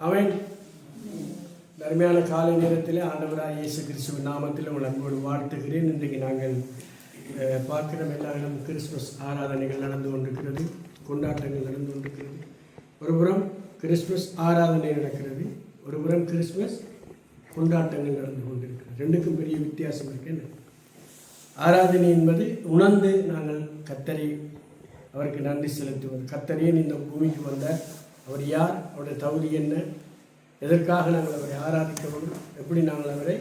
அவன் அருமையான காலை நேரத்தில் ஆண்டவராக இயேசு கிறிஸ்துவின் நாமத்தில் உங்கள் அன்போடு வாழ்த்துகிறேன். இன்றைக்கு நாங்கள் பார்க்கிற எல்லா இடம் கிறிஸ்துமஸ் ஆராதனைகள் நடந்து கொண்டிருக்கிறது, கொண்டாட்டங்கள் நடந்து கொண்டிருக்கிறது. ஒருபுறம் கிறிஸ்துமஸ் ஆராதனை நடக்கிறது, ஒருபுறம் கிறிஸ்துமஸ் கொண்டாட்டங்கள் நடந்து கொண்டிருக்கிறது. ரெண்டுக்கும் பெரிய வித்தியாசம் இருக்கு. ஆராதனை என்பது உணர்ந்து நாங்கள் கர்த்தரை அவருக்கு நன்றி செலுத்துவது. கர்த்தரேன் இந்த பூமிக்கு வந்தார், அவர் யார், அவருடைய தகுதி என்ன, எதற்காக நாங்கள் அவரை ஆராதிக்க வேண்டும், எப்படி நாங்கள் அவரை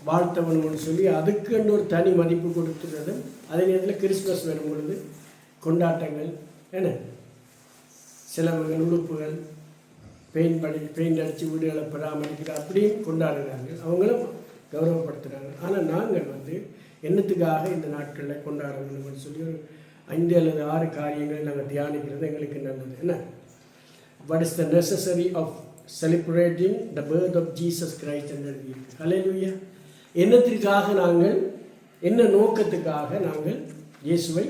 வாழ்த்த வேணும்னு சொல்லி அதுக்கு ஒரு தனி மதிப்பு கொடுத்துறது. அதே நேரத்தில் கிறிஸ்துமஸ் வரும் பொழுது கொண்டாட்டங்கள் என்ன சிலவர்கள் உடுப்புகள் பெயிண்ட் அடித்து வீடுகளை பராமரிக்கிற அப்படியும் கொண்டாடுகிறாங்க, அவங்களும் கௌரவப்படுத்துகிறாங்க. ஆனால் நாங்கள் என்னத்துக்காக இந்த நாட்களில் கொண்டாட வேணும்னு சொல்லி ஒரு 5 அல்லது 6 காரியங்கள் நாங்கள் தியானிக்கிறது எங்களுக்கு நல்லது. என்ன what is the necessary of celebrating the birth of Jesus Christ and the week. Hallelujah. என்னத்திற்காக நாங்கள் என்ன நோக்கத்துக்காக நாங்கள் இயேசுவை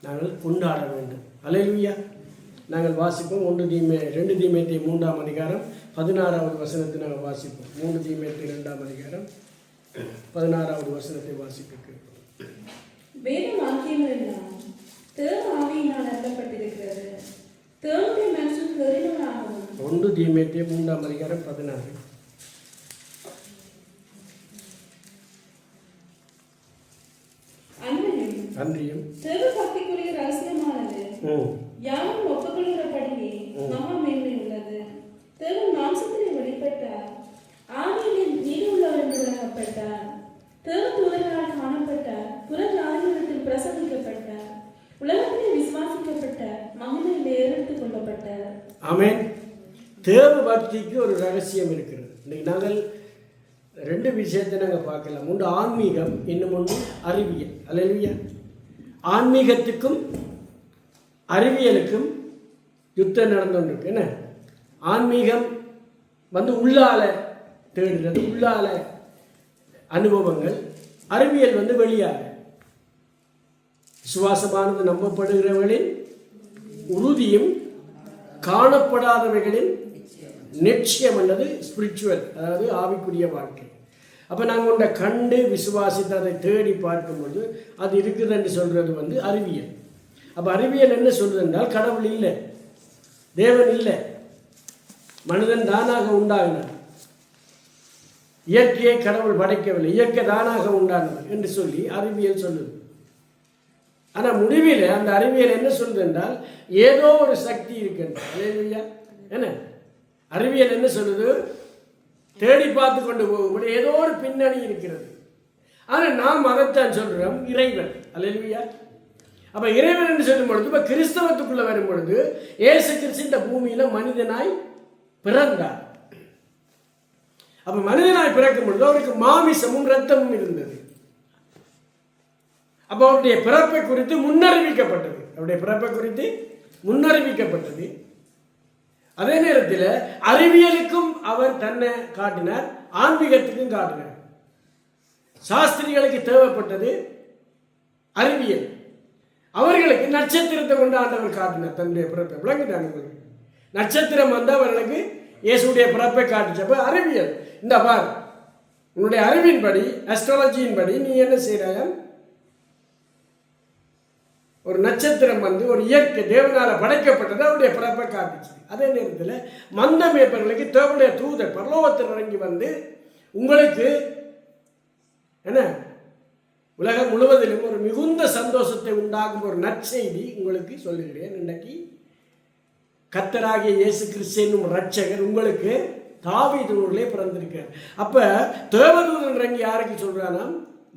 நாங்கள் கொண்டாட வேண்டும். Hallelujah. நாங்கள் வாசிப்போம் 2 தீமோத்தேயு 3ஆம் அதிகாரம் 16வது வசனத்தை நாங்கள் வாசிப்போம். 3 தீமோத்தேயு 2ஆம் அதிகாரம் 16வது வசனத்தை வாசிப்போம். வேத வாக்கியங்கள் எல்லாம் தேவ ஆவியினால் அருளப்பட்டிருக்கிறது. தேவனுடைய மனுஷன் கருணையாகவும் 1 தீமோத்தேயு 3ஆம் அதிகாரம் 16. அன்றியும் தேவ பக்திக்குரிய ரகசியமானது யாரும் ஒப்புக்கொள்கிறபடியே மகா மேன்மை உள்ளது. தேவன் மாம்சத்திலே வெளிப்பட்டார், ஆவியிலே நீதி உள்ளவர் என்று விளக்கப்பட்டார், தேவ தூதர்களால் காணப்பட்டார், புற ஜாதிகளிடத்தில் பிரசங்கிக்கப்பட்டார், உலகத்திலே விசுவாசிக்கப்பட்டார், மகிமையிலே ஏறெடுத்துக் கொள்ளப்பட்டார். ஆமென். தேவ பக்திக்கு ஒரு ரகசியம் இருக்கிறது. இன்னைக்கு நாங்கள் 2 விஷயத்தை நாங்கள் பார்க்கலாம். ஒன்று ஆன்மீகம், இன்னும் ஒன்று அறிவியல். அல்லேலூயா. ஆன்மீகத்துக்கும் அறிவியலுக்கும் யுத்தம் நடந்து கொண்டிருக்கு. என்ன ஆன்மீகம் உள்ளால தேடுறது, உள்ளால அனுபவங்கள். அறிவியல் வெளியாக விசுவாசமானது நம்பப்படுகிறவர்களின் உறுதியும் காணப்படாதவைகளின் நிச்சயம் அல்லது ஸ்பிரிச்சுவல், அதாவது ஆவிக்குரிய வாழ்க்கை. அப்போ நாங்கள் ஒன்றை கண்டு விசுவாசித்து அதை தேடி பார்க்கும்போது அது இருக்குது என்று சொல்கிறது அறிவியல். அப்போ அறிவியல் என்ன சொல்றது என்றால் கடவுள் இல்லை, தேவன் இல்லை, மனிதன் தானாக உண்டாகினார், இயற்கையை கடவுள் படைக்கவில்லை, இயற்கை தானாக உண்டானது என்று சொல்லி அறிவியல் சொல்லுது. ஆனால் முடிவில் அந்த அறிவியல் என்ன சொல்லுது என்றால் ஏதோ ஒரு சக்தி இருக்கின்ற. என்ன அறிவியல் என்ன சொல்லுது? தேடி பார்த்து கொண்டு போகும்போது ஏதோ ஒரு பின்னணி இருக்கிறது. ஆனால் நாம் அதைத்தான் சொல்கிறோம் இறைவன். அல்லேலூயா. அப்போ இறைவன் என்று சொல்லும் பொழுது இப்போ கிறிஸ்தவத்துக்குள்ளே வரும் பொழுது இயேசு கிறிஸ்து இந்த பூமியில் மனிதனாய் பிறந்தார். அப்போ மனிதனாய் பிறக்கும் பொழுது அவருக்கு மாமிசமும் இரத்தமும் இருந்தது. அப்போ அவருடைய பிறப்பை குறித்து முன்னறிவிக்கப்பட்டது. அவருடைய பிறப்பை குறித்து முன்னறிவிக்கப்பட்டது. அதே நேரத்தில் அறிவியலுக்கும் அவர் தன்னை காட்டினார், ஆன்மீகத்துக்கும் காட்டினார். சாஸ்திரிகளுக்கு தேவைப்பட்டது அறிவியல், அவர்களுக்கு நட்சத்திரத்தை கொண்டு ஆண்டவர் காட்டினார் தன்னுடைய பிறப்பை. விளங்கிட்டாங்க. நட்சத்திரம் அவர்களுக்கு இயேசுடைய பிறப்பை காட்டுச்சப்ப அறிவியல் இந்த பார், உன்னுடைய அறிவின்படி, அஸ்ட்ராலஜியின் படி நீ என்ன செய்கிறாய்? ஒரு நட்சத்திரம் ஒரு இயற்கை தேவனால் படைக்கப்பட்டது, அவருடைய பிறப்பை காட்டுச்சு. அதே நேரத்தில் மந்த மேய்ப்பர்களுக்கு தேவனுடைய தூதர் பரலோகத்தில் இறங்கி உங்களுக்கு என்ன உலகம் முழுவதிலும் ஒரு மிகுந்த சந்தோஷத்தை உண்டாகும் ஒரு நற்செய்தி உங்களுக்கு சொல்லுகிறேன். இன்றைக்கு கர்த்தராகிய இயேசு கிறிஸ்து என்னும் இரட்சகர் உங்களுக்கு தாவீது ஊரிலே பிறந்திருக்கார். அப்ப தேவதூதன் இறங்கி யாருக்கு சொல்றானா?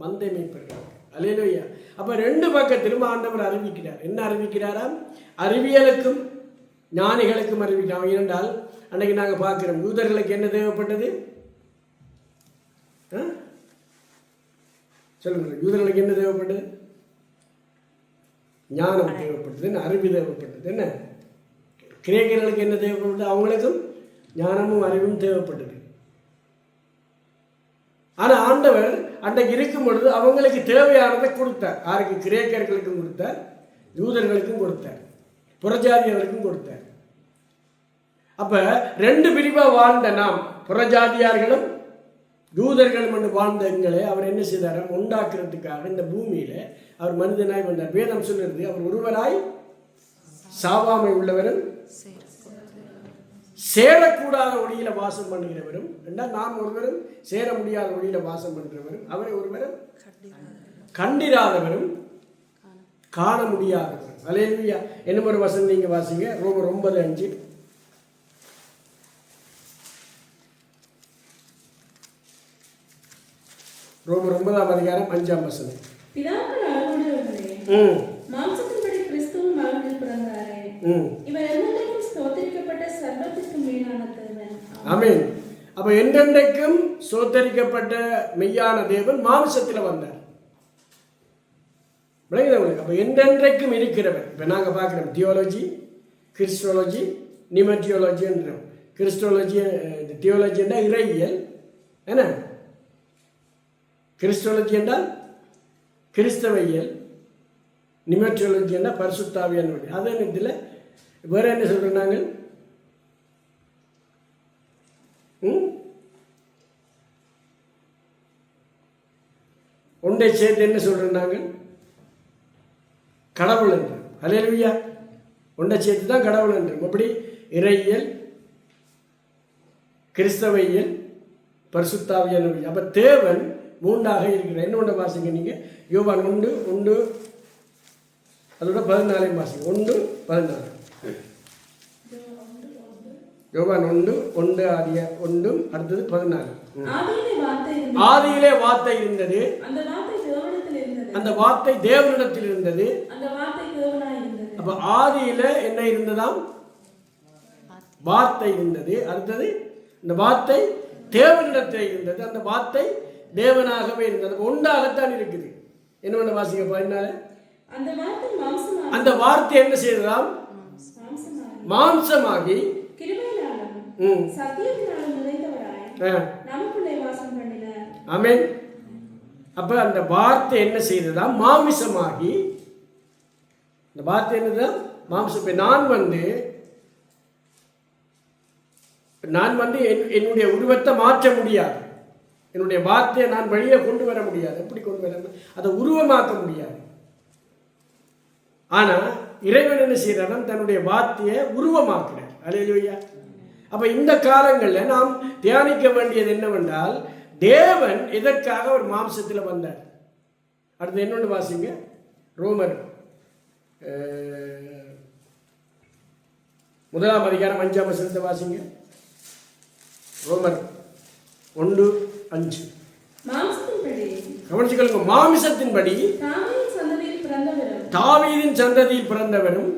மந்தை மேய்ப்பர்கள். அல்லேலூயா. அப்ப 2 பக்கத்திலும் ஆண்டவர் அறிவிக்கிறார். என்ன அறிவிக்கிறாராம்? அறிவியலுக்கும் ஞானிகளுக்கும் அறிவிக்கிறார். ஏனென்றால் அன்னைக்கு நாங்கள் பார்க்கிறோம், யூதர்களுக்கு என்ன தேவைப்பட்டது? சொல்லுங்க, யூதர்களுக்கு என்ன தேவைப்பட்டது? ஞானம் தேவைப்பட்டது, என்ன அறிவு தேவைப்பட்டது. என்ன கிரேக்கர்களுக்கு என்ன தேவைப்பட்டது? அவங்களுக்கும் ஞானமும் அறிவும் தேவைப்பட்டது. ஆனால் ஆண்டவர் அன்றைக்கு இருக்கும் பொழுது அவங்களுக்கு தேவையானதை கொடுத்தார். யாருக்கு? கிரேக்கர்களுக்கும் கொடுத்தார், யூதர்களுக்கும் கொடுத்தார், புறஜாதியர்களுக்கும் கொடுத்தார். அப்ப ரெண்டு பிரிவா வாழ்ந்த நாம் புறஜாதியார்களும் யூதர்களும் என்று வாழ்ந்த எங்களை அவர் என்ன செய்தார்? உண்டாக்குறதுக்காக இந்த பூமியில அவர் மனிதனாய் வந்தார். வேதம் சொல்லுறது அவர் ஒருவராய் சாவாமை உள்ளவரும் சேரக்கூடாத ஒளியில வாசம் பண்ணுகிறவரும் என்றால் நாம் ஒருவரும் சேர முடியாத ஒளியில வாசம் பண்ணுறவரும் அவரை ஒருவரும் கண்டிராதவரும் காண முடியாதவரும். அல்லேலூயா. என்ன ஒரு வசனம் நீங்க வாசிங்க, ரோமர் 9:5. ரோமர் 9ஆம் அதிகாரம் 5ஆம் வசனம். பிதாக்கள் அருளுடையவர்களே, மாம்சத்தின்படி கிறிஸ்துவும் மகனில் பிறந்தாரே, இவர் என்றென்றைக்கும் ஸ்தோத்திரிக்கப்பட்ட சர்வத்திற்கு மேலான தேவன். ஆமென். அப்ப என்றென்றைக்கும் ஸ்தோத்திரிக்கப்பட்ட மெய்யான தேவன் மாம்சத்தில் வந்தார். விளங்குது? அப்ப என்றென்றைக்கும் இருக்கிறவர். இப்ப நாங்க பார்க்கிறோம் தியோலஜி, கிறிஸ்டோலஜி, நிமட்டியோலஜி என்றோம். கிறிஸ்டோலஜி தியோலஜி என்றால் இறையியல், என்ன? கிறிஸ்டோலஜி என்றால் கிறிஸ்தவியல், நிமட்டியோலஜி என்றால் பரிசுத்தாவியல். அதே நேரத்தில் வேற என்ன சொல்றோம் நாங்கள்? ஒன்றை சேர்த்து என்ன சொல்றோம் நாங்கள்? கடவுள் என்று. அல்லேலூயா. ஒன்றை சேர்த்து தான் கடவுள் என்று. அப்படி இறையியல், கிறிஸ்தவியல், பரிசுத்தாவியல். அப்ப தேவன் மூன்றாக இருக்கிறார். என்ன ஒன்றை வாசிங்க நீங்க? யோவான் 1:1 அதோட 14 வாசிங்க. 1:14. யோவான் 1:1 ஆதிய 1 அடுத்தது 14. ஆதியிலே வார்த்தை இருந்தது, அந்த வார்த்தை தேவனிடத்தில் இருந்தது. அப்ப ஆதியில என்ன இருந்ததாம்? வார்த்தை இருந்தது. அடுத்தது இந்த வார்த்தை தேவனிடத்தில் இருந்தது, அந்த வார்த்தை தேவனாகவே இருந்தது. ஒன்றாகத்தான் இருக்குது. என்ன பண்ண வாசிங்க? 14. அந்த வார்த்தை என்ன செய்ததாம்? மாம்சமாகி ஆமென். அப்ப அந்த வார்த்தை என்ன செய்ததாம்? மாமிசமாகி. இந்த வார்த்தை என்னதான்? மாம்சம். நான் வந்து என்னுடைய உருவத்தை மாற்ற முடியாது. என்னுடைய வார்த்தையை நான் வெளியே கொண்டு வர முடியாது. எப்படி கொண்டு வர? அதை உருவமாக்க முடியாது. ஆனா இறைவன் என்ன செய்யறான்? தன்னுடைய வார்த்தையை உருவமாக்குறார். அல்லேலூயா. அப்ப இந்த காலங்களில் நாம் தியானிக்க வேண்டியது என்னவென்றால், தேவன் எதற்காக ஒரு மாம்சத்தில் வந்தார்? அடுத்து என்னொன்று வாசிங்க. ரோமர் 1ஆம் அதிகாரம் 5ஆம் வசனத்தை வாசிங்க. ரோமர் 1:5. கவனிச்சுக்கொள்ளுங்க. மாமிசத்தின்படி தாவீதின் சந்ததியில் பிறந்தவரும்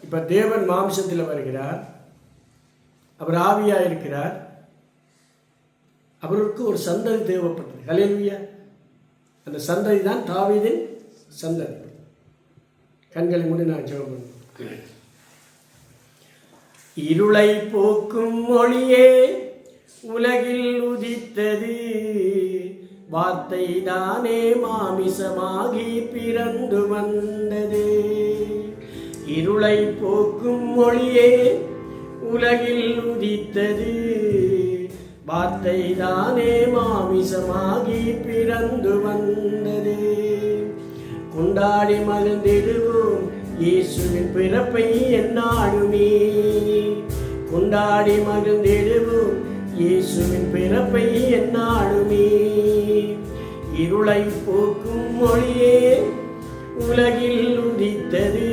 இப்ப தேவன் மாம்சத்தில் வருகிறார், அவர் ஆவியா இருக்கிறார். அவருக்கு ஒரு சந்ததி தேவைப்பட்டது. ஹல்லேலூயா. அந்த சந்ததி தான் தாவீதின் சந்ததி. கண்களை மூடி நான் ஜெபம் பண்ணுவேன். இருளை போக்கும் ஒளியே உலகில் உதித்தது, வார்த்தை தானே மாமிசமாகி பிறந்து வந்தது. இருளை போக்கும் ஒளியே உலகில் உதித்தது, வார்த்தை தானே மாமிசமாகி பிறந்து வந்தது. கொண்டாடி மகிழ்ந்திடுவோம் இயேசுவின் பிறப்பை எந்நாளுமே. கொண்டாடி மகிழ்ந்திடுவோம் இயேசுவின் பிறப்பை எந்நாளுமே. இருளை போக்கும் ஒளியே உலகில் உதித்தது,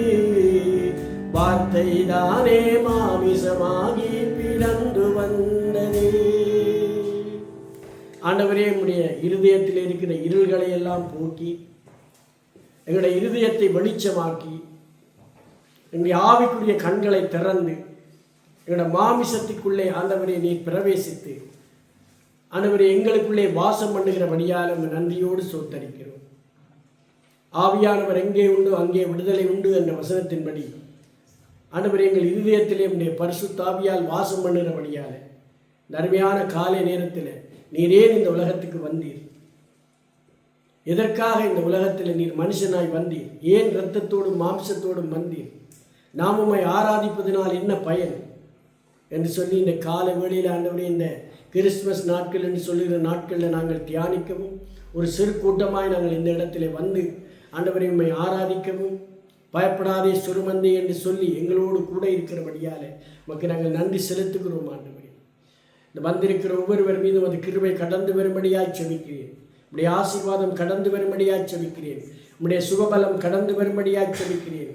வார்த்தை தானே மாமிசமாகி பிறந்து வந்தது. ஆண்டவரே, நம்முடைய இருதயத்தில் இருக்கிற இருள்களை எல்லாம் போக்கி எங்களுடைய இருதயத்தை வெளிச்சமாக்கி எங்களுடைய ஆவிக்குரிய கண்களை திறந்து எங்களுடைய மாமிசத்துக்குள்ளே ஆண்டவரே நீர் பிரவேசித்து ஆண்டவரே எங்களுக்குள்ளே வாசம் பண்ணுகிறபடியால் நன்றியோடு சோத்தரிக்கிறோம். ஆவியானவர் எங்கே உண்டு அங்கே விடுதலை உண்டு என்ற வசனத்தின்படி ஆண்டவரே எங்கள் இருதயத்திலே உடைய பரிசுத்த ஆவியால் வாசம் பண்ணுகிறபடியால் இந்த அருமையான காலை நேரத்தில் நீர் ஏன் இந்த உலகத்துக்கு வந்தீர்? எதற்காக இந்த உலகத்தில் நீர் மனுஷனாய் வந்தீர்? ஏன் இரத்தத்தோடும் மாம்சத்தோடும் வந்தீர்? நாம் உம்மை ஆராதிப்பதனால் என்ன பயன் என்று சொல்லி இந்த காலை வேளையில் ஆண்டவரே இந்த கிறிஸ்துமஸ் நாட்கள் என்று சொல்லுகிற நாட்களில் நாங்கள் தியானிக்கவும், ஒரு சிறு கூட்டமாய் நாங்கள் இந்த இடத்துல வந்து ஆண்டவரை உம்மை ஆராதிக்கவும், பயப்படாதே சுருமந்தை என்று சொல்லி எங்களோடு கூட இருக்கிறபடியால் உமக்கு நாங்கள் நன்றி செலுத்துகிறோம். ஆண்டவரே, இந்த வந்திருக்கிற ஒவ்வொருவர் மீதும் அது கிருபை கடந்து வரும்படியாய் செபிக்கிறேன். உம்முடைய ஆசீர்வாதம் கடந்து வரும்படியாய் செபிக்கிறேன். உம்முடைய சுகபலம் கடந்து வரும்படியாய் செபிக்கிறேன்.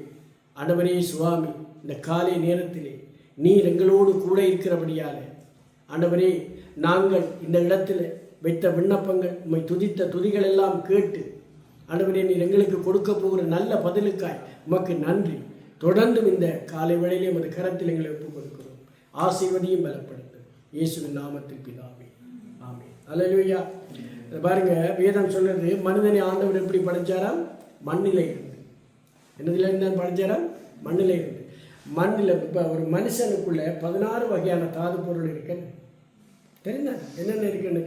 ஆண்டவரே சுவாமி, இந்த காலை நேரத்திலே நீர் எங்களோடு கூட இருக்கிறபடியால் ஆண்டவரே, நாங்கள் இந்த இடத்துல வைத்த விண்ணப்பங்கள், உம்மை துதித்த துதிகள் எல்லாம் கேட்டு ஆண்டவரே நீர் எங்களுக்கு கொடுக்க போகிற நல்ல பதிலுக்காய் உமக்கு நன்றி. தொடர்ந்தும் இந்த காலை வேளையிலே உமது கரத்தில் எங்களை ஒப்புக் கொடுக்கிறோம். ஆசீர்வதியும் பலப்படுத்தும் இயேசுவின் நாமத்தில் பிதாவே, ஆமென். அல்லேலூயா. பாருங்க, வேதம் சொல்றது மனிதனை ஆண்டவர் எப்படி படைச்சாராம்? மண்ணிலே இருந்து. என்னதுல இருந்தான் படைச்சாராம்? மண்ணிலே இருந்து. மண்ணில் இப்போ ஒரு மனுஷனுக்குள்ள 16 வகையான தாது பொருள் இருக்குன்னு தெரியுதா? என்னென்ன இருக்குன்னு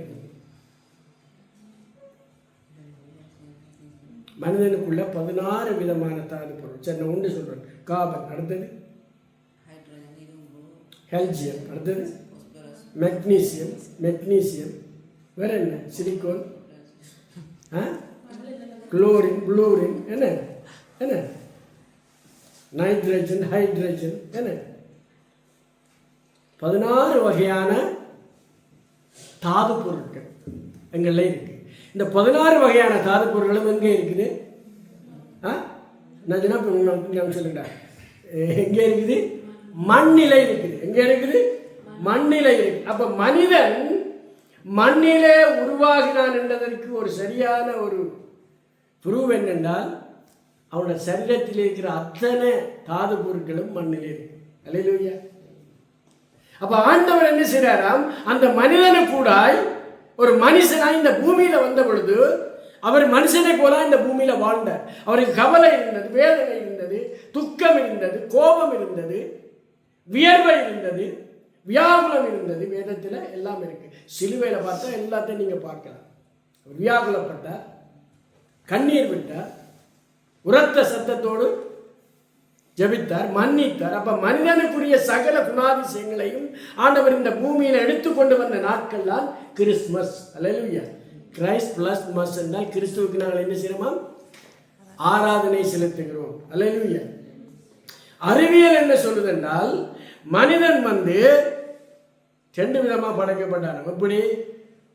மனிதனுக்குள்ள 16 விதமான தாது பொருள். சரி, நான் ஒன்று சொல்றேன். கார்பன், அடுத்தது ஹெல்ஜியம், அடுத்தது மெக்னீசியம், வேற என்ன? சிலிக்கோன், குளோரின், புளூரின், என்ன என்ன நைட்ரஜன், ஹைட்ரஜன், என்ன 16 வகையான தாது பொருட்கள் எங்களில் இருக்கு. இந்த 16 வகையான தாது பொருட்களும் எங்கே இருக்குது? நான் சொல்லுங்க, எங்கே இருக்குது? மண்ணிலை இருக்குது. எங்கே இருக்குது? மண்ணிலை இருக்கு. அப்ப மனிதன் மண்ணிலே உருவாகினான் என்பதற்கு ஒரு சரியான ஒரு ப்ரூவ் என்னென்றால், அவனோட சரீரத்தில் இருக்கிற அத்தனை தாது பொருட்களும் மண்ணிலே இருக்கு. அல்லேலூயா. அப்ப ஆண்டவர் என்ன செய்றாராம்? அந்த மனிதனை கூட ஒரு மனுஷனாய் இந்த பூமியில வந்த பொழுது அவர் மனுஷனை போல இந்த பூமியில வாழ்ந்தார். அவருக்கு கவலை இருந்தது, வேதனை இருந்தது, துக்கம் இருந்தது, கோபம் இருந்தது, வியர்வை இருந்தது, வியாகுலம் இருந்தது. வேதத்தில் எல்லாம் இருக்கு. சிலுவையில் பார்த்தா எல்லாத்தையும் நீங்க பார்க்கலாம். வியாகுலப்பட்டார், கண்ணீர் விட்டார், உரத்த சத்தத்தோடு ஜபித்தார், மன்னித்தார். அப்ப மனிதனுக்குரிய சகல குணாதிசயங்களையும் ஆண்டவர் இந்த பூமியில எடுத்துக்கொண்டு வந்த நாட்கள் தான் கிறிஸ்துமஸ். அல்லேலூயா. கிரைஸ்ட் பிளஸ் மஸ் என்றால் கிறிஸ்துவுக்கு நாங்கள் என்ன செய்யறோம்? ஆராதனை செலுத்துகிறோம். அல்லேலூயா. அறிவியல் என்ன சொல்லுது என்றால், மனிதன் 2 விதமா படைக்கப்பட்டார். எப்படி?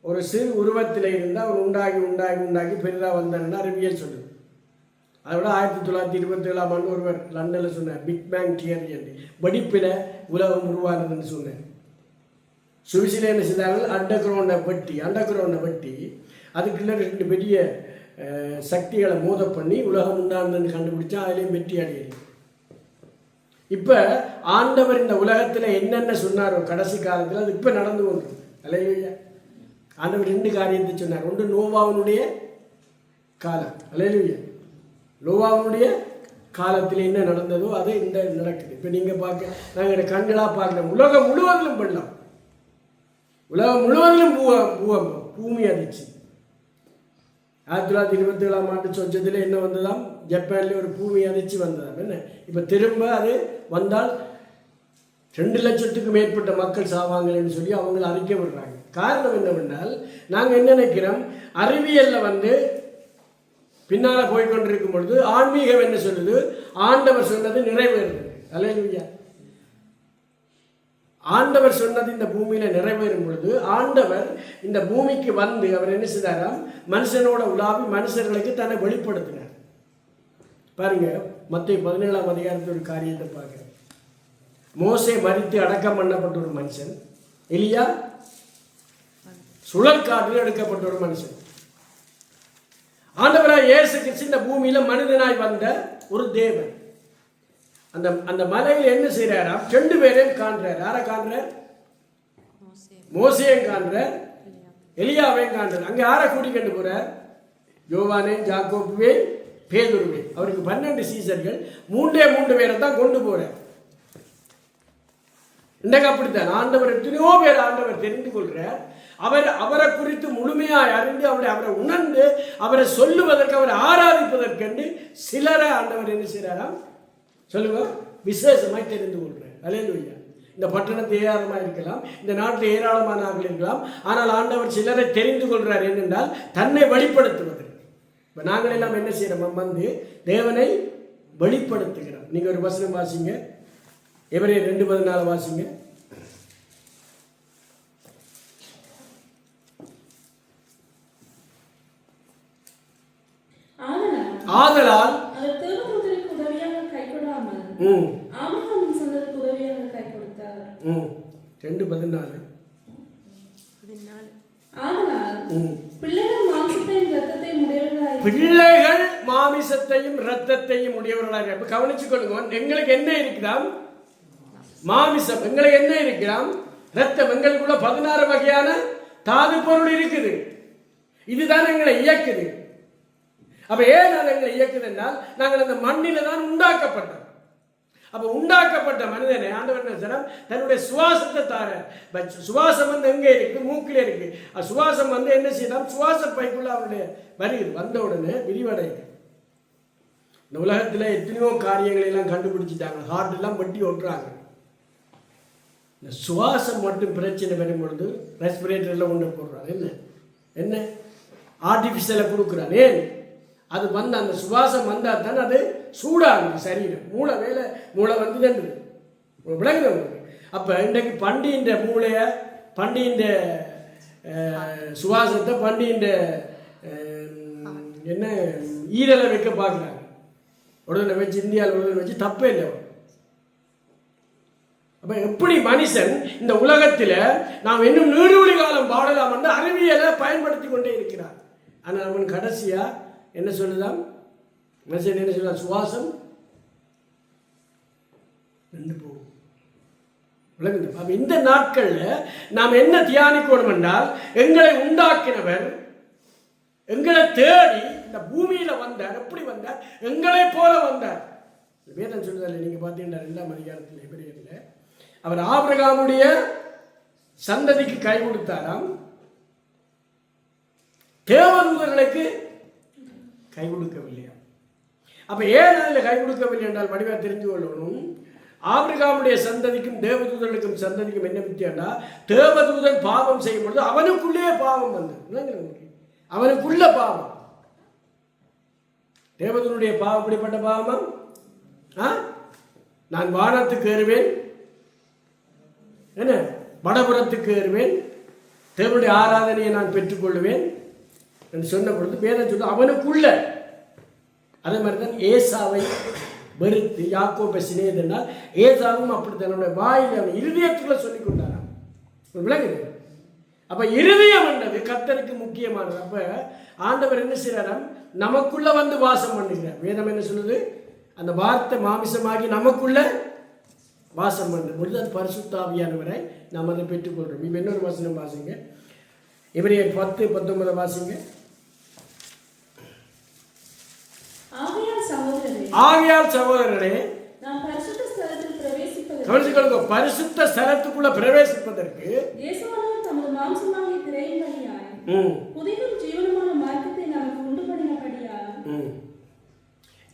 ஒரு சிறு உருவத்தில் இருந்தால் அவர் உண்டாகி உண்டாகி உண்டாகி பெரிதாக வந்தார்னா அறிவியல் சொல்லுது. அதோட 1927ஆம் ஆண்டு ஒருவர் லண்டனில் சொன்னார், பிக் பேங் தியரி என்று. வெடிப்பில் உலகம் உருவானதுன்னு சொன்னார். சுவிசில என்ன செய்தார்கள்? அண்டர் கிரவுண்டை வெட்டி அதுக்குள்ள 2 பெரிய சக்திகளை மோத பண்ணி உலகம் உண்டானதுன்னு கண்டுபிடிச்சா அதுலேயும் வெற்றி அடையிறது. இப்போ ஆண்டவர் இந்த உலகத்தில் என்னென்ன சொன்னாரோ கடைசி காலத்தில் அது இப்போ நடந்து கொண்டு. அல்லேலூயா. ஆண்டவர் 2 காரியத்தை சொன்னார். ஒன்று நோவாவினுடைய காலம். அல்லேலூயா. நோவாவினுடைய காலத்தில் என்ன நடந்ததோ அது இந்த நடக்குது. இப்போ நீங்கள் பார்க்க நாங்கள் கண்களாக பார்க்குறோம். உலகம் முழுவதிலும் வெள்ளம், உலகம் முழுவதிலும் பூமி அதிர்ச்சி. 1927ஆம் ஆண்டு சொச்சத்தில் என்ன வந்ததாம்? ஜப்பான்ல ஒரு பூமி அதிர்ச்சி வந்ததாம். என்ன இப்போ திரும்ப அது வந்தால் 2 லட்சத்துக்கும் மேற்பட்ட மக்கள் சாவாங்கன்னு சொல்லி அவங்களை அறிக்கை விடுறாங்க. காரணம் என்னவென்றால், நாங்கள் என்ன நினைக்கிறோம்? அறிவியல்ல பின்னால போய்கொண்டிருக்கும் பொழுது ஆன்மீகம் என்ன சொல்லுது? ஆண்டவர் சொன்னது நிறைவேறுது. அல்லேலூயா. ஆண்டவர் சொன்னது இந்த பூமியில நிறைவேறும் பொழுது ஆண்டவர் இந்த பூமிக்கு வந்து அவர் என்ன செய்தாராம்? மனுஷனோட உலாவி மனுஷர்களுக்கு தன்னை வெளிப்படுத்தினார். பாருங்க, மத்தேயு 17ஆம் அதிகாரத்தில் ஒரு காரியத்தை பார்க்கிறோம். மோசே மரித்து அடக்கம் பண்ணப்பட்ட ஒரு மனுஷன், எலியா சுழற்காற்றில் எடுக்கப்பட்ட ஒரு மனுஷன். ஆண்டவராய் இயேசு கிறிஸ்து இந்த பூமியில மனிதனாய் வந்த ஒரு தேவன். அந்த மலையில் என்ன செய்யறாரா? 2 பேரையும் காண்றார். யாரை காண்றார்? மோசேயும் காண்றார், எலியாவையும் காண்றார். அங்க யாரை கூட்டிக்கொண்டு போறார்? யோவானையும் யாக்கோபுவையும் பேதுருவையும். அவருக்கு 12 சீசர்கள், 3 பேரை தான் கொண்டு போறார். இன்றைக்கு அப்படித்தான் ஆண்டவர் எத்தனையோ பேர் ஆண்டவர் தெரிந்து கொள்கிறார். அவரை குறித்து முழுமையாக அறிந்து அவரை உணர்ந்து அவரை சொல்லுவதற்கு அவரை ஆராதிப்பதற்கென்று சிலரை ஆண்டவர் என்ன செய்கிறாராம் சொல்லுங்க விசேஷமாய் தெரிந்து கொள்கிறார். அல்லேலூயா. இந்த பட்டணத்தை ஏராளமாக இருக்கலாம், இந்த நாட்டில் ஏராளமான ஆட்கள் இருக்கலாம். ஆனால் ஆண்டவர் சிலரை தெரிந்து கொள்கிறார் என்னென்றால் தன்னை வெளிப்படுத்துவதற்கு. இப்போ நாங்கள் எல்லாம் என்ன செய்கிறோம் வந்து தேவனை வெளிப்படுத்துகிறோம். நீங்கள் ஒரு வசனம் வாசிங்க, எபிரேயர் 2:14 வாசிங்க. ஆதலால் அவர் தேவதூதருக்கு உதவியாக கை கொடாமல் ஆபிரகாமின் சந்ததிக்கு உதவியாக கை கொடுத்தார். 2:14 ஆதலால் பிள்ளைகள் மாமிசத்தையும் இரத்தத்தையும் உடையவர்களாய் பிள்ளைகள் மாமிசத்தையும் இரத்தத்தையும் உடையவர்களாக. இப்ப கவனிச்சுக் கொள்ளுங்க, எங்களுக்கு என்ன இருக்குதாம் மாமிசம், எங்களுக்கு என்ன இருக்கிறாம் இரத்தம். எங்களுக்குள்ள 16 வகையான தாது பொருள் இருக்குது. இதுதான் எங்களை இயக்குது. அப்ப ஏன் அது எங்களை இயக்குது என்றால் நாங்கள் அந்த மண்ணில தான் உண்டாக்கப்பட்டோம். அப்ப உண்டாக்கப்பட்ட மனிதனை ஆண்டவர் தன்னுடைய சுவாசத்தை தார. சுவாசம் வந்து எங்க இருக்கு? மூக்கில இருக்கு. சுவாசம் வந்து என்ன செய்யலாம்? சுவாச பைக்குள்ள அவருடைய வருகிறது, வந்த உடனே விரிவடையுது. இந்த உலகத்துல எத்தனையோ காரியங்களை எல்லாம் கண்டுபிடிச்சிட்டாங்க, ஹார்ட் எல்லாம் வெட்டி ஒட்டுறாங்க. இந்த சுவாசம் மட்டும் பிரச்சனை வரும் பொழுது ரெஸ்பிரேட்டர்ல ஒன்று போடுறாங்க. என்ன என்ன ஆர்டிபிஷியலை கொடுக்குறான். ஏன் அது வந்து அந்த சுவாசம் வந்தால் தான் அது சூடாகும் சரீரம். மூளை வந்து தண்டுது விளங்குது உங்களுக்கு. அப்போ இன்றைக்கு பண்டிகின்ற மூளையை, பண்டிகின்ற சுவாசத்தை, பண்டிகின்ற என்ன ஈரலை வைக்க பார்க்குறாங்க. உடனே வச்சு இந்தியாவில் உடனே வச்சு தப்பே இல்லை. அப்ப எப்படி மனுஷன் இந்த உலகத்தில் நாம் இன்னும் நீடூழி காலம் வாழலாம் என்று அறிவியலை பயன்படுத்தி கொண்டே இருக்கிறார். ஆனால் அவன் கடைசியா என்ன சொல்லுதான்? மனுஷன் என்ன சொல்ல? சுவாசம் நின்று போகும். விளங்குது? அப்ப இந்த நாட்கள்ல நாம் என்ன தியானிக்கணும் என்றால், எங்களை உண்டாக்கினவர் எங்களை தேடி இந்த பூமியில வந்தார். எப்படி வந்தார்? எங்களை போல வந்தார். வேதம் சொல்லுதல்ல, நீங்க பார்த்தீங்கன்னா 2ஆம் அதிகாரத்தில் எபிரேயர்ல அவர் ஆபிரகாமுடைய சந்ததிக்கு கை கொடுத்தாராம், தேவதூதர்களுக்கு கை கொடுக்கவில்லையா? அப்ப ஏன் அதில் கை கொடுக்கவில்லை என்றால் வடிவா தெரிஞ்சு கொள்ளணும். ஆபிரகாமுடைய சந்ததிக்கும் தேவதூதர்களுக்கும் சந்ததிக்கும் என்ன வித்தியாண்டா, தேவதூதன் பாவம் செய்யும் பொழுது அவனுக்குள்ளே பாவம் வந்தது. அவனுக்குள்ள பாவம். தேவதூதனுடைய பாவம் எப்படிப்பட்ட பாவமா? நான் வானத்துக்கு ஏறுவேன், என்ன வடபுறத்துக்கு ஏறுவேன், தேவனுடைய ஆராதனையை நான் பெற்றுக்கொள்வேன் என்று சொன்ன பொழுது வேதம் சொல்ல அவனுக்குள்ள. அதே மாதிரி தான் ஏசாவை வெறுத்து யாக்கோபை சிநேகிதனால் ஏசாவும் அப்படி தன்னுடைய வாயில் அவன் இருதயத்துக்குள்ள சொல்லிக் கொண்டாராம். விளங்குது? அப்ப இருதயம் என்றது கர்த்தருக்கு முக்கியமானது. அப்ப ஆண்டவர் என்ன செய்யறாராம்? நமக்குள்ள வந்து வாசம் பண்ணுகிறார். வேதம் என்ன சொல்லுது? அந்த வார்த்தை மாமிசமாகி நமக்குள்ள வாசம் பண்ணும் பொழுது அது பரிசுத்த ஆவியானவரை நாம் அதை பெற்றுக்கொள்றோம். இப்ப இன்னொரு வசனம் வாசிங்க, எபிரேயர் 10:19 வாசிங்க. ஆகையால் சகோதரரே, பரிசுத்த ஸ்தலத்துக்குள்ள பிரவேசிப்பதற்கு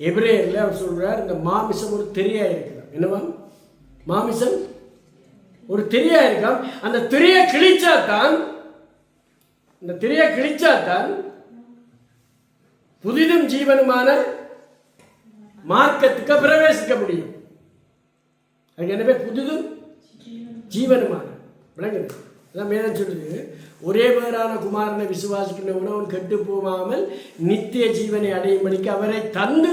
எபிரேயர்ல அவர் சொல்றார், இந்த மாமிசம் ஒரு திரையா இருக்கிறார். என்னவா மாமிசம்? ஒரு திரையா இருக்காம். அந்த திரையை கிழிச்சாத்தான் புதிதும் ஜீவனுமான மார்க்கத்துக்கு பிரவேசிக்க முடியும். அதுக்கு என்ன பேர்? புதிதும் ஜீவனுமான. விளங்குது? அதான் மேலும் சொல்லுது, ஒரே பேரான குமாரனை விசுவாசிக்கிறவன் அவன் கெட்டு போகாமல் நித்திய ஜீவனை அடையும்படிக்கு அவரை தந்து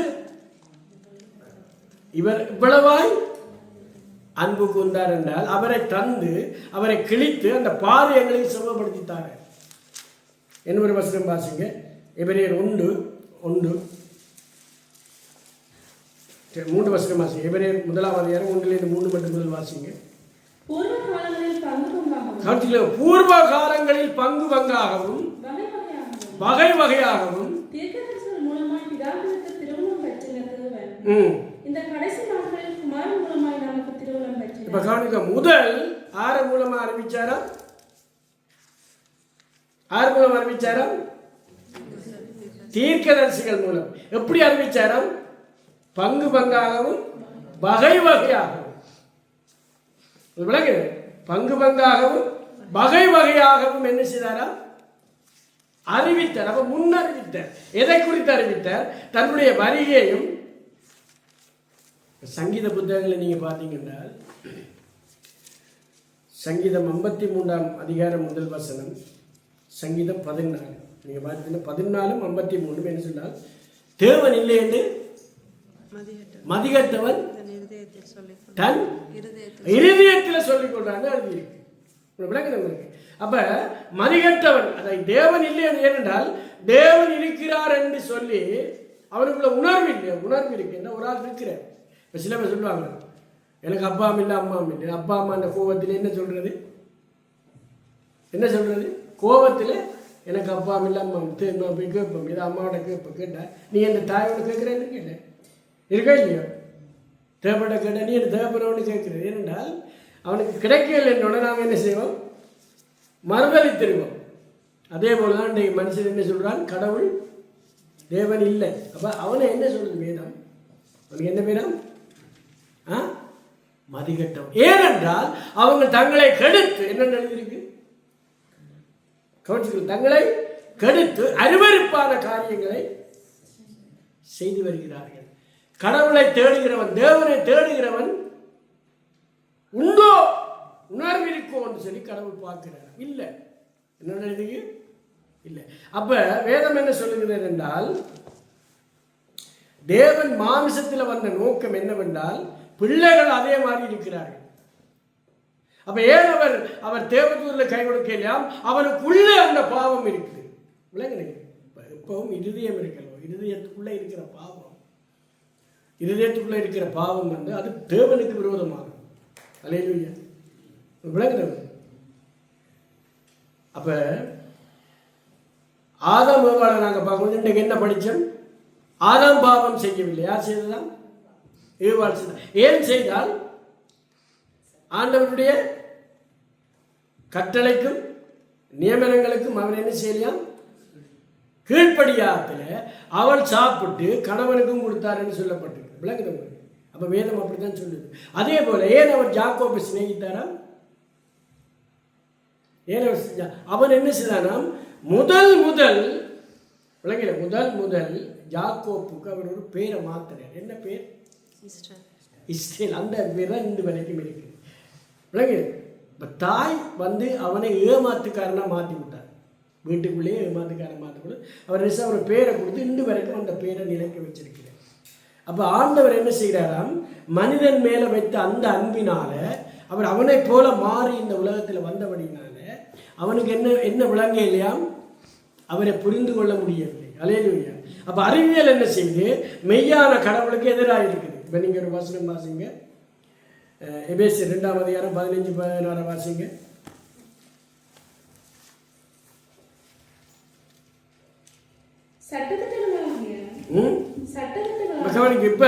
இவர் இவ்வளவாய் அன்பு கூர்ந்தார் என்றால் அவரை தந்து அவரை கிழித்து அந்த பாதைகளை சுகப்படுத்தித்தார். என்ன ஒரு வசனம் வாசிங்க, எபிரேயர் 1:1 3 வசனம் வாசிங்க. எபிரேயர் 1ஆம் அதிகாரம் 1-3 மட்டும் முதல் வாசிங்க. பூர்வ காலங்களில் பங்கு பங்காகவும் வகை வகையாகவும் இப்ப கவனிக்க, முதல் ஆறு மூலமா அறிவிச்சாராம். ஆறு மூலம் அறிவிச்சாராம், தீர்க்கதரிசிகள் மூலம். எப்படி அறிவிச்சாராம்? பங்கு பங்காகவும் வகை வகையாகவும். விளங்குது? பங்கு பங்காகவும் வகை வகையாகவும் என்ன செய்தாராம்? அறிவித்தார். அப்ப முன் அறிவித்தார். எதை குறித்து அறிவித்தார்? தன்னுடைய வருகையையும். சங்கீத புத்தகங்களை நீங்க பார்த்தீங்கன்னா, சங்கீதம் 53ஆம் அதிகாரம் முதல் வசனம், சங்கீதம் 14 நீங்க பார்த்தீங்கன்னா 14 53 என்ன சொன்னால், தேவன் இல்லை என்று மதிகட்டவன் தன் இருதயத்தில் சொல்லிக் கொண்டான்னு எழுதியிருக்கு. விளங்குது? அப்ப மதிகட்டவன், அதை தேவன் இல்லை ஏனென்றால் தேவன் இருக்கிறார் என்று சொல்லி அவனுக்குள்ள உணர்வு இல்லை. உணர்வு இருக்கு என்ன ஒரு ஆள் இருக்கிறார். இப்போ சில பேர் சொல்லுவாங்க, எனக்கு அப்பா இல்லை அம்மா இல்லை. அப்பா அம்மா அந்த கோபத்தில் என்ன சொல்றது? என்ன சொல்றது? கோபத்தில் எனக்கு அப்பா இல்லை அம்மா போய் கேட்போம். இதை அம்மாவோட கேட்போம். கேட்டா நீ என் தாயோட கேட்குறேன்னு கேட்டேன். இருக்கா இல்லையோ? தேவைப்பட்ட கேட்டால் நீ என் தேவைப்படவனு கேட்குறது. ஏனென்றால் அவனுக்கு கிடைக்கவில்லை என்னோட நாம் என்ன செய்வோம்? மறுதளித்திருவோம். அதே போல தான் இன்றைக்கு மனுஷன் என்ன சொல்கிறான்? கடவுள் தேவன் இல்லை. அப்போ அவனை என்ன சொல்றது வேதம்? அவனுக்கு என்ன வேதம்? மதிகட்டம். ஏனென்றால் அவங்க தங்களை கெடுத்து என்ன எழுதியிருக்கு? கவனிச்சுக்கள், தங்களை கெடுத்து அருவருப்பான காரியங்களை செய்து வருகிறார்கள். கடவுளை தேடுகிறவன், தேவனை தேடுகிறவன் உண்டோ உணர்வு இருக்கோன்னு சொல்லி கடவுள் பார்க்கிறார். இல்லை என்ன எழுதுக்கு இல்லை. அப்ப வேதம் என்ன சொல்லுகிறது என்றால், தேவன் மாமிசத்தில் வந்த நோக்கம் என்னவென்றால் பிள்ளைகள் அதே மாதிரி இருக்கிறார்கள். அப்ப ஏன் அவர் தேவதூரில் கை கொடுக்கலாம்? அவனுக்குள்ளே அந்த பாவம் இருக்குது. விளங்குறீங்க? எப்பவும் இருதயம் இருக்கணும். இருதயத்துக்குள்ள இருக்கிற பாவம், இருதயத்துக்குள்ள இருக்கிற பாவம் வந்து அது தேவனுக்கு விரோதமாகும். அல்லேலூயா. விளங்குறது? அப்ப ஆதாம் ஏவாளை நாங்கள் பார்க்கணும். இன்றைக்கு என்ன படித்தோம்? ஆதாம் பாவம் செய்யவில்லை. யார் செய்ததான்? ஏவாள் செய்தார். ஏன் செய்தால் ஆண்டவருடைய கட்டளைக்கும் நியமனங்களுக்கும் அவன் என்ன செய்யலாம்? கீழ்ப்படியாத்தில் அவள் சாப்பிட்டு கணவனுக்கும் கொடுத்தாருன்னு சொல்லப்பட்டிருக்கு. விளங்குது? அப்ப வேதம் அப்படித்தான் சொல்லுது. அதே போல ஏன் அவர் யாக்கோபை சிநேகித்தாராம்? ஏன் அவன் என்ன செய்தானாம்? முதல் விளங்கல யாக்கோப்புக்கு அவர் ஒரு பேரை மாத்தினார். என்ன பேர்? இஸ்ரேல். அந்த பேர் தான் இன்று வரைக்கும் இருக்கு. விளங்கு? இப்போ தாய் வந்து அவனை ஏமாத்துக்காரனா மாற்றி விட்டார். வீட்டுக்குள்ளேயே ஏமாத்துக்காரன் மாற்றி கொடுத்து அவர் ஒரு பேரை கொடுத்து இன்று வரைக்கும் அந்த பேரை நிலைக்க வச்சிருக்கிறார். அப்போ ஆண்டவர் என்ன செய்கிறாராம்? மனிதன் மேலே வைத்த அந்த அன்பினால அவர் அவனை போல மாறி இந்த உலகத்தில் வந்தபடினால அவனுக்கு என்ன விளங்க இல்லையாம்? அவரை புரிந்து கொள்ள முடியவில்லை. அல்லேலூயா. அப்போ அறிவியல் என்ன செய்யுது? மெய்யான கடவுளுக்கு எதிராக இருக்குது. இப்போ நீங்கள் ஒரு வசனம் வாசிங்க, எபேசியர் 2ஆம் அதிகாரம் 15-16 வாசிங்க. இப்ப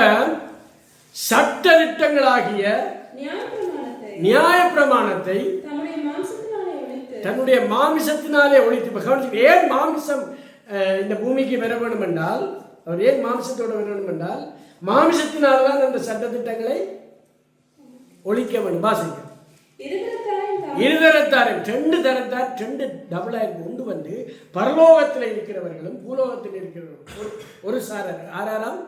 சட்டதிட்டங்களாகிய நியாயப்பிரமாணத்தை தன்னுடைய மாமிசத்தினாலே ஒழித்து. ஏன் மாமிசம் இந்த பூமிக்கு வர வேண்டும் என்றால், அவர் ஏன் மாமிசத்தோடு வர வேண்டும் என்றால், மாமிசத்தினால்தான் அந்த சட்டத்திட்டங்களை ஒழிக்க வேண்டும். வாசிங்க. இருதரத்தாரையும் 2 தரத்தார் 2 டபுளாக கொண்டு வந்து பரலோகத்தில் இருக்கிறவர்களும் பூலோகத்தில் இருக்கிறவர்களும் ஒரு சாரர். ஆறாராம்?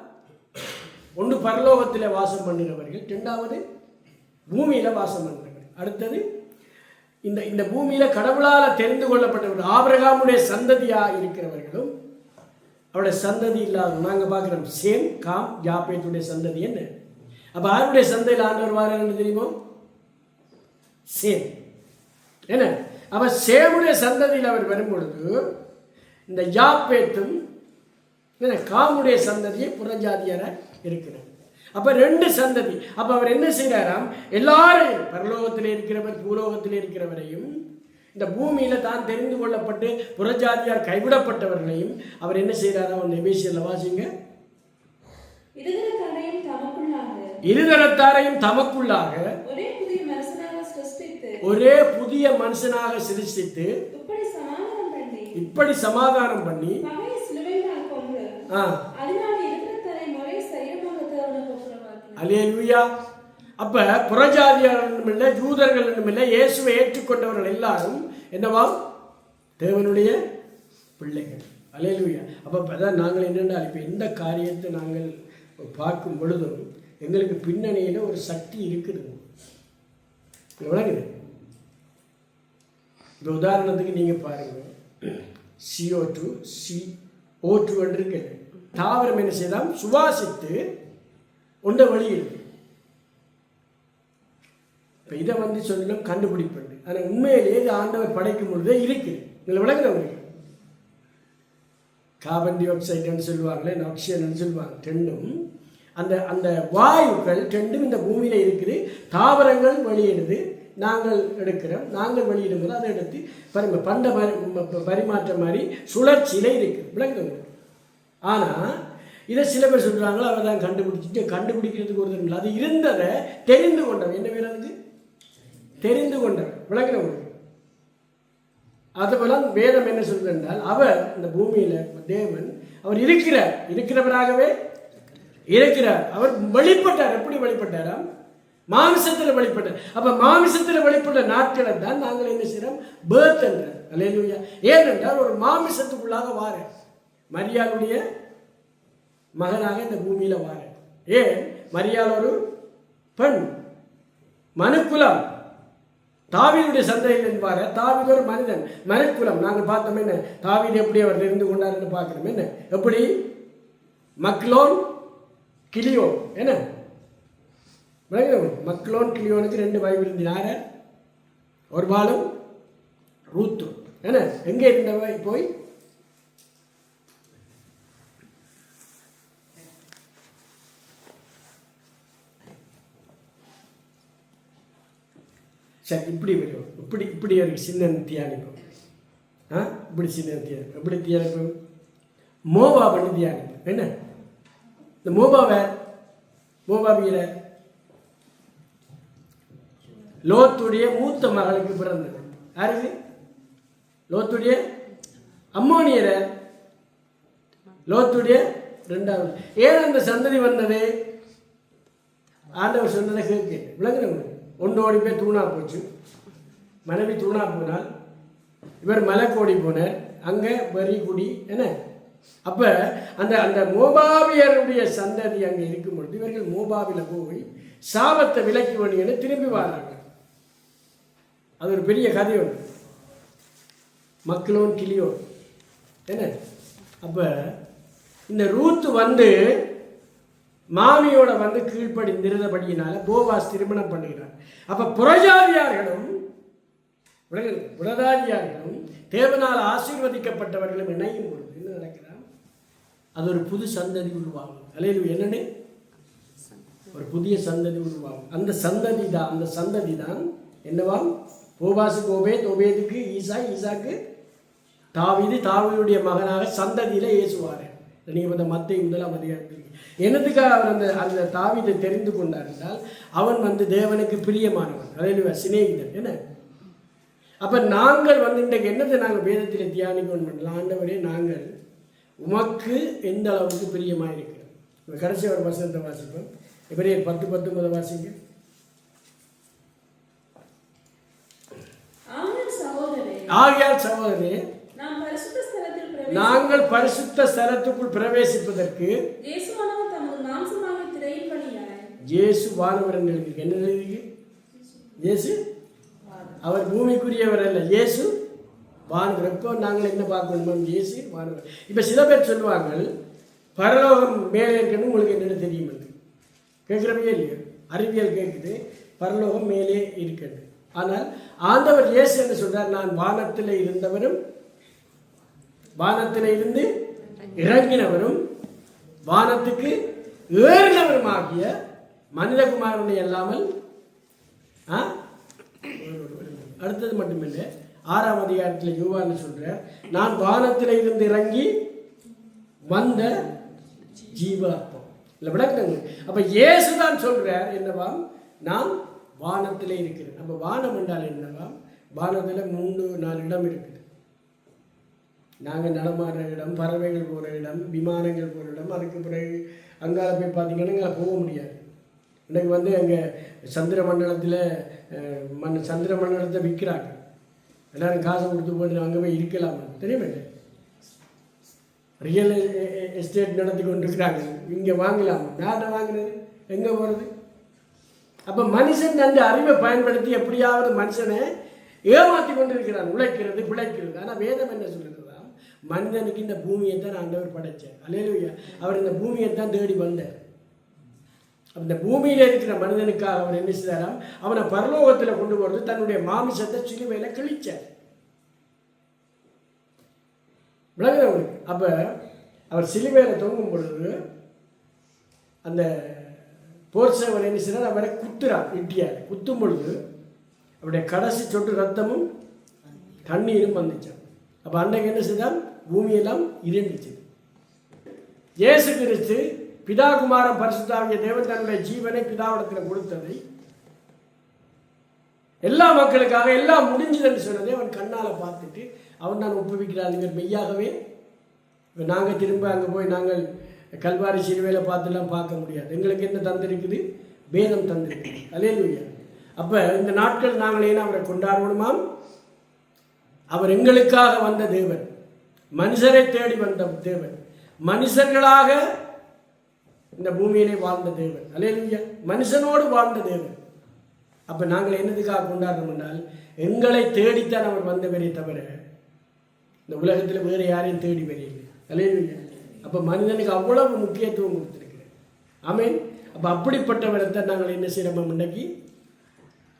ஒன்று பரலோகத்தில் வாசம் பண்ணுகிறவர்கள், 2வது பூமியில வாசம் பண்ணுகிறவர்கள், அடுத்தது இந்த பூமியில கடவுளால் தெரிந்து கொள்ளப்பட்டவர்கள் ஆபிரகாமுடைய சந்ததியா இருக்கிறவர்களும் அவருடைய சந்ததி இல்லாத. நாங்கள் பார்க்கிறோம் சேம் காம் யாப்பேத்துடைய சந்ததி என்ன. அப்ப யாருடைய சந்தையில் ஆண்டவர் வாரன்னு தெரியுமோ? சேம் என்ன. அப்ப சேமுடைய சந்ததியில் அவர் வரும்பொழுது இந்த யாப்பேத்தும் காமுடைய சந்ததியை புறஜாதியார இருக்கிறார். அப்ப 2 சந்ததி. அப்ப அவர் என்ன செய்கிறாராம்? எல்லாரையும் பரலோகத்தில் இருக்கிறவர் பூலோகத்தில் இருக்கிறவரையும் இந்த பூமியில தான் தெரிந்து கொள்ளப்பட்டு புறஜாதியார் கைவிடப்பட்டவர்களையும் அவர் என்ன செய்கிறாராம்? அந்த எபேசியர்ல வாசிங்க. இருதரத்தாரையும் தமக்குள்ளாக ஒரே புதிய மனுஷனாக சிருஷ்டித்து இப்படி சமாதானம் பண்ணி அல்லேலூயா. அப்ப புறஜாதியாரும் இல்லை, யூதர்களும் இல்லை, இயேசுவை ஏற்றுக்கொண்டவர்கள் எல்லாரும் என்னவா தேவனுடைய பிள்ளைகள். அல்லேலூயா. அப்போ அதான் நாங்கள் என்னென்றால் இப்போ இந்த காரியத்தை நாங்கள் பார்க்கும் பொழுதும் எங்களுக்கு பின்னணியில் ஒரு சக்தி இருக்குது. விளங்குது? இந்த உதாரணத்துக்கு நீங்கள் பாருங்கள், CO2 CO2 என்று இருக்குது. தாவரம் என்ன செய்தால் சுவாசித்து ஒன்றை வெளியிடுது. இப்போ இதை சொல்லணும் கண்டுபிடிப்பது. ஆனால் உண்மையிலேயே இது ஆண்டவர் படைக்கும் பொழுதே இருக்குது. உங்களை விளங்குறவங்க கார்பன் டை ஆக்சைடுன்னு சொல்லுவாங்களே, ஆக்சிஜன் சொல்லுவாங்க. ரெண்டும் அந்த அந்த வாயுக்கள் ரெண்டும் இந்த பூமியில் இருக்குது. தாவரங்கள் வெளியிடுது, நாங்கள் எடுக்கிறோம். நாங்கள் வெளியிடும்போது அதை எடுத்து பண்ட பரிமாற்ற மாதிரி சுழற்சியில் இருக்குது. விளங்குறவங்க. ஆனால் இதை சில பேர் சொல்கிறாங்களோ அவர் தான் கண்டுபிடிக்கிறதுக்கு ஒரு இல்லை. அது இருந்ததை தெரிந்து கொண்டவன். என்ன பேர் அதுக்கு? தெரிந்து கொண்டவன். விளங்குறவங்க. அதுபோல வேதம் என்ன சொல்றது என்றால், அவர் இந்த பூமியில தேவன் அவர் இருக்கிறவராகவே இருக்கிறார். அவர் வெளிப்பட்டார். எப்படி வெளிப்பட்டாராம்? மாமிசத்தில் வெளிப்பட்டார். அப்ப மாமிசத்தில் வெளிப்பட்ட நாட்களை தான் நாங்கள் என்ன செய்யறோம்? பேர்த் என்ற. அல்லேலூயா. ஏனென்றால் ஒரு மாமிசத்துக்குள்ளாக வார மரியாளுடைய மகனாக இந்த பூமியில வார. ஏன்? மரியாள் ஒரு பெண், மனுக்குலம், தாவீதுடைய சந்ததியில் என்பார். தாவீது ஒரு மனிதன், மனுக்குலம். நாங்கள் பார்த்தோம் என்ன தாவீது எப்படி அவர் தெரிந்து கொண்டார் என்று பார்க்கிறோம். என்ன எப்படி? மக்லோன் கிளியோ. என்ன மக்லோன் கிளியோனுக்கு 2 பைபிள் இருந்தினார, ஒரு பாலும் ரூத்து. என்ன எங்கே இருந்தவ போய் சரி இப்படி வரும். இப்படி ஒரு சின்ன தியானிப்போம். இப்படி சின்ன தியானிப்போம். எப்படி தியானிப்போம்? மோவாபன்னு தியானிப்போம். என்ன இந்த மோவாபியர் லோத்துடைய மூத்த மகளுக்கு பிறந்தது. யாருக்கு? லோத்துடைய அம்மோனியர, லோத்துடைய 2வது. ஏன் அந்த சந்ததி வந்தது? ஆண்டவர் சொன்னதை கேட்க விளங்குறவங்க. ஒன்றோடி போய் தூணா போச்சு. மனைவி தூணா போனால் இவர் மலைக்கோடி போனார். அங்கே வரி குடி. என்ன அப்ப அந்த அந்த மோபாபியருடைய சந்ததி அங்கே இருக்கும் பொழுது இவர்கள் மோபாபில போய் சாபத்தை விலக்கி வேணும்னு திரும்பி வராங்க. அது ஒரு பெரிய கதை ஒன்று. மக்லோன் கிளியோ. என்ன அப்ப இந்த ரூத்து மாமியோட கீழ்ப்படிந்திருந்தபடியினால போவாஸ் திருமணம் பண்ணுகிறார். அப்ப புறஜாதியார்களும் புறஜாதியார்களும் தேவனால் ஆசீர்வதிக்கப்பட்டவர்களும் இணையும் பொழுது என்ன நடக்கிறார்? அது ஒரு புது சந்ததி உருவாகும். அல்லேலூயா. என்னன்னு? ஒரு புதிய சந்ததி உருவாகும். அந்த சந்ததி தான் என்னவாம்? போவாசுக்கு ஓபேத், ஓபேதுக்கு ஈசா, ஈசாக்கு தாவீது, தாவீதுடைய மகனாக சந்ததியில இயேசுவார். நீங்க வந்து மத்தேயு 1ஆம் அதிகாரத்தில் என்னதுக்காக அவர் அந்த தாவீதை தெரிந்து கொண்டார் என்றால் அவன் தேவனுக்கு பிரியமானவன். அல்லேலூயா. சிநேகிதன். என்ன அப்ப நாங்கள் இன்றைக்கு என்னத்தை நாங்கள் வேதத்தில் தியானிக்கணும் பண்ணலாம்? ஆண்டவரே, நாங்கள் உமக்கு எந்த அளவுக்கு பிரியமாக இருக்கிறோம். கடைசி ஒரு வசனத்தை வாசிப்போம். எபிரேயர் 10:19 வாசிங்க. ஆகையால் சகோதரரே, நாங்கள் பரிசுத்த ஸ்தலத்துக்குள் பிரவேசிப்பதற்கு இயேசு வானவர் என்று எழுதியிருக்கு. என்ன எழுதியிருக்கு? இயேசு அவர் பூமிக்குரியவர் அல்ல, இயேசு வானவர். இப்போ நாங்கள் என்ன பார்க்கணும்? இயேசு வானவர். இப்போ சில பேர் சொல்லுவாங்க பரலோகம் மேலே இருக்கணும். உங்களுக்கு என்னென்னு தெரியும்? கேட்குறவையே இல்லையா? அறிவியல் கேட்குது பரலோகம் மேலே இருக்கிறது. ஆனால் ஆண்டவர் இயேசு என்று சொல்றார், நான் வானத்தில் இருந்தவரும் வானத்தில் இருந்து இறங்கினவரும் வானத்துக்கு ஏறினவரும் ஆகிய மனிதகுமாரனை அல்லாமல். அடுத்தது மட்டுமில்லை, 6ஆம் அதிகாரத்தில் யோவான் சொல்றார், நான் வானத்தில் இருந்து இறங்கி வந்த ஜீவாத்மா. இல்லை விளக்குங்க. அப்ப இயேசுதான் சொல்றார் என்னவாம்? நான் வானத்திலே இருக்கிறது. அப்போ வானம் என்றால் என்னவா? வானத்தில் 3-4 இடம் இருக்குது. நாங்கள் நடமாடுற இடம், பறவைகள் போகிற இடம், விமானங்கள் போகிற இடம். அதுக்கு பிறகு அங்கால போய் பார்த்தீங்கன்னா அங்கே போக முடியாது. இன்றைக்கு வந்து அங்கே சந்திர மண்டலத்தை விற்கிறாங்க. எல்லோரும் காசை கொடுத்து போட்டு அங்கே போய் இருக்கலாமா? தெரியுமே, ரியல் எஸ்டேட் நடத்தி கொண்டு இருக்கிறாங்க. இங்கே வாங்கலாமா? யார்கிட்ட வாங்கினது? எங்கே போகிறது? அப்போ மனுஷன் அந்த அறிவை பயன்படுத்தி எப்படியாவது மனுஷனை ஏமாற்றி கொண்டு இருக்கிறான். உழைக்கிறது, பிழைக்கிறது. ஆனால் வேதம் என்ன சொல்லுறதா? மனிதனுக்கு இந்த பூமியை தான் ஆண்டவர் படைச்சார். அல்லேலூயா. அவர் இந்த பூமியை தான் தேடி வந்தார். அந்த பூமியில் இருக்கிற மனிதனுக்காக அவர் என்ன செய்தாராம்? அவனை பரலோகத்தில் கொண்டு போகிறது தன்னுடைய மாமிசத்தை சிலுவையில் கிழிச்சார். விளங்குறவங்களுக்கு. அப்போ அவர் சிலுவையில் தொங்கும் பொழுது அந்த போர்ச்சவர் என்ன செய்தார்? அவரை குத்துறார், இட்டியார். குத்தும் பொழுது அவருடைய கடைசி சொட்டு ரத்தமும் கண்ணீரும் வந்துச்சான். அப்போ அன்றைக்கு என்ன செய்தால்? பூமியெல்லாம் இருந்துச்சு. இயேசு கிறிஸ்து பிதா குமாரன் பரிசுத்தாவிய தேவன் தன்னுடைய ஜீவனை பிதாவிடத்தில் கொடுத்ததை எல்லா மக்களுக்காக எல்லாம் முடிஞ்சதுன்னு சொன்னதை அவன் கண்ணால் பார்த்துட்டு அவன் தான் ஒப்புவிக்கிறார். இவர் மெய்யாகவே நாங்கள் திரும்ப அங்கே போய் நாங்கள் கல்வாரி சிலுவையில் பார்த்துலாம் பார்க்க முடியாது. எங்களுக்கு என்ன தந்திருக்குது? வேதம் தந்திருக்குது. அல்லேலூயா. அப்போ இந்த நாட்கள் நாங்கள் ஏன் அவரை கொண்டாடணுமாம்? அவர் எங்களுக்காக வந்த தேவன், மனுஷரை தேடி வந்த தேவன், மனுஷர்களாக இந்த பூமியிலே வாழ்ந்த தேவன். அல்லேலூயா. மனுஷனோடு வாழ்ந்த தேவன். அப்போ நாங்கள் என்னதுக்காக கொண்டாடுறோம் என்றால் எங்களை தேடித்தான் அவர் வந்தவரே தவிர இந்த உலகத்தில் வேறு யாரையும் தேடி வரையில்லை. அல்லேலூயா. அப்போ மனிதனுக்கு அவ்வளவு முக்கியத்துவம் கொடுத்துருக்கிறேன். ஆமேன். அப்போ அப்படிப்பட்டவரை தான் நாங்கள் என்ன செய்கிறோம்? இன்றைக்கு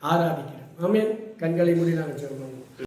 ஆராதிக்கிறோம். ஆமேன். கண்களை மூடி நாங்கள் சொல்லுவோம்.